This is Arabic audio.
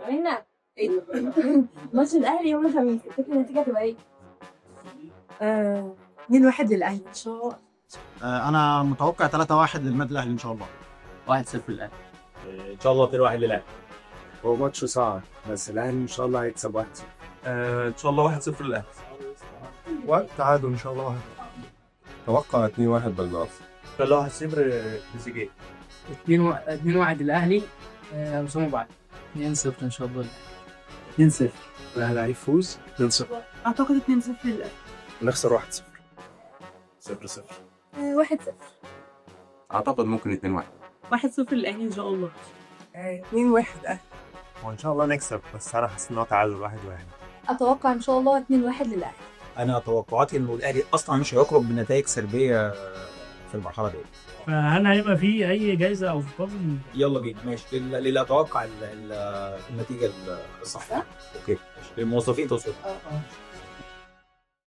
منا ماتش الاهلي يوم الخميس، تفتكر النتيجه هتبقى ايه؟ 2-1 للاهلي ان شاء الله. انا متوقع 3-1 للنادي الاهلي ان شاء الله. 1-0 للاهلي. ان شاء الله 2-1 للاهلي. هو ماتش صعب بس الاهلي ان شاء الله هيكسب 1-0. ان شاء الله 1-0 للاهلي. وقت تعادل ان شاء الله 1. توقع 2-1 بالنصر. ان شاء الله 1-0 تريزيجيه. 2-1 الاهلي. وسام بعد 2-0 ان شاء الله. 2-0 الاهلي هيفوز 2-0. اعتقد 2-0 للاهلي. نخسر 1-0. 0-0. 1-0. اعتقد ممكن 2-1. 1-0 للاهلي ان شاء الله. 2-1 اهلي. وان شاء الله نكسب، بس انا حاسس ان هو تعادل 1-1. اتوقع ان شاء الله 2-1 للاهلي. انا توقعاتي انه الاهلي اصلا مش هيخرج بنتائج سلبيه في المرحله دي. فهل هيبقى فيه اي جايزه او فوز؟ يلا بينا ماشي اللي اتوقع النتيجه الصح. اوكي ماشي. الموظفين توصل.